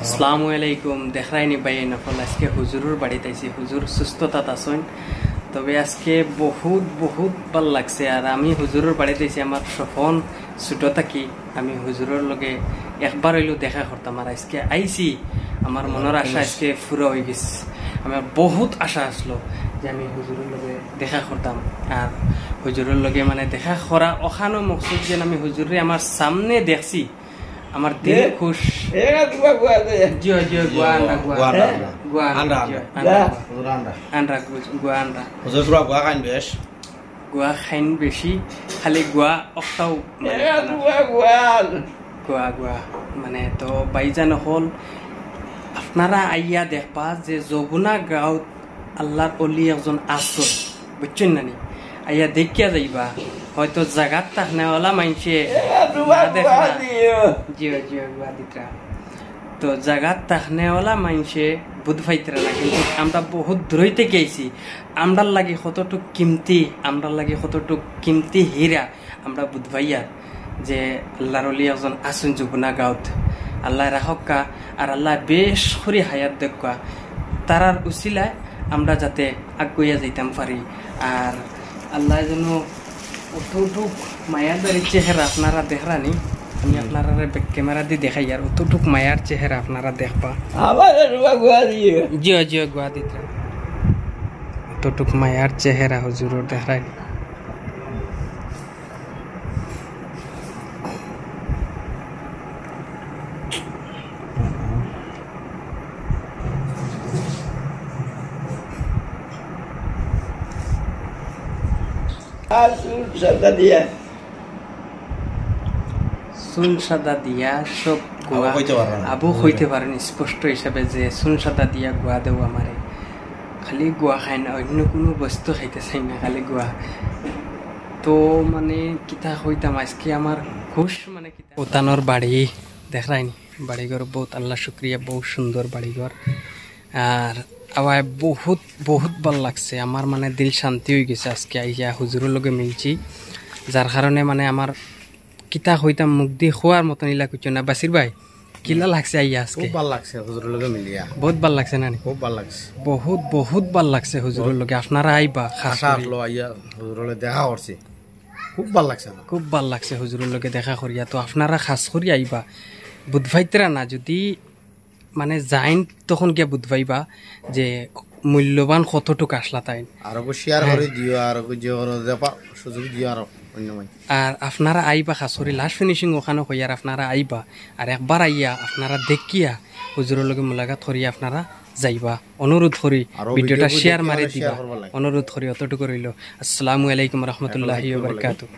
আসসালামু আলাইকুম। দেখাইনি ভাই নকল আজকে হুজুরের বাড়িতে আইছি। হুজুর সুস্থতা আছেন, তবে আজকে বহুত বহুত ভাল লাগছে। আর আমি হুজুরের বাড়িতে আইছি আমার সফন ছোট থাকি আমি হুজুরের লগে একবার হইলেও দেখা করতাম। আর আজকে আইছি, আমার মনের আশা আজকে পুরো হয়ে গেছে। আমার বহুত আশা আসলো যে আমি হুজুরের লগে দেখা করতাম। আর হুজুরের লগে মানে দেখা করা ওখানো মকসুদ যেন আমি হুজুরে আমার সামনে দেখছি, আমার দিল খুশ। জিও জিও গুয়ান্ডা গুয়া খাইন বেশি, খালি গুয়া অক্টাও গুয়া গুয়া মানে। তো বাইজান হল আপনারা আইয়া দেখবা যে যমুনা গাঁৱত আল্লাহর অলি একজন আসল, বুঝছেন নানি? আইয়া দেখিয়া যাইবা, হয়তো জাগাত থাকনেওয়ালা মাইনছে জিও জিও গুয়া দিতরা, তো জাগাত থাকনেওয়ালা মাইনছে বুধ ফাইতরা না। কিন্তু আমরা বহুত দূরই থেকে আইছি, আমরার লাগে কতটুক কিমতি, আমরার লাগে কতটুক কিমতি হীরা আমরা বুধ ভাইয়ার যে আল্লাহর অলি একজন আসুন যমুনা গাঁৱত। আল্লাহ রাখকা আর আল্লাহ বেশ করে হায়াত দেখা, তারার উসিলায় আমরা যাতে আগুইয়া যাইতাম পারি। আর আল্লাহ যেন অতটুক মায়াদারি চেহারা আপনারা দেখরানি, আমি আপনারা ক্যামেরা দিয়ে দেখাই, আর অতটুক মায়ার চেহারা আপনারা দেখবা। জিও জিও গুয়া দিতে অতটুক মায়ার চেহারা হুজুরের দেখাই। সুন সাদা দিয়া সব গোয়া আবু হইতে পারেন স্পষ্ট হিসাবে যে সুন সাদা দিয়া গোয়া দেও আমারে। খালি গোয়া খাই না, অন্য কোনো বস্তু খাইতে চাই না, খালি গোয়া। তো মানে কিতা হইতাম আজকে আমার খুশ মানে কিতা উতানোর বাড়ি দেখাইনি, বাড়িঘর বহুত আল্লাহ শুক্রিয়া, বহুত সুন্দর বাড়িঘর। আর আবার বহুত বহুত ভাল লাগছে আমার, মানে দিল শান্তি হয়ে গেছে আজকে আইয়া হুজুরের লগে মিলছি, যার কারণে মানে আমার কিতা হইতাম মুখ দিয়ে খোয়ার মতন ইলা কিছু না। বাসির ভাই কিলা লাগছে আইয়া আজকে? খুব ভাল লাগছে হুজুরের লগে মিলিয়া, বহুত ভাল লাগছে না? খুব ভাল লাগছে, বহুত বহুত ভাল লাগছে হুজুরের লগে। আপনারা আইবা, আশা আসলো আইয়া হুজুরের লগে দেখা করছি, খুব ভাল লাগছে, খুব ভাল লাগছে হুজুরের লগে দেখা করিয়া। তো আপনারা খাস করি আইবা, বুধভাইতরা না যদি মানে যাইন তখন গিয়া বুধভাইবা যে মূল্যবান কতটুকু আসলা তাই। আর শেয়ার করে দিও, আর সুযোগ দিও আর অন্য। আর আপনারা আইবা খাসরি লাস্ট ফিনিশিং ওখানে হই, আর আপনারা আইবা আর একবার আইয়া আপনারা দেখিয়া হুজুরের লগে মুলাকাত করিয়া আপনারা যাইবা। অনুরোধ করি ভিডিওটা শেয়ার মারি দিবা, অনুরোধ করি। অতটুকু রইল। আসসালামু আলাইকুম রহমতুল্লাহি ওয়া বারাকাতুহু।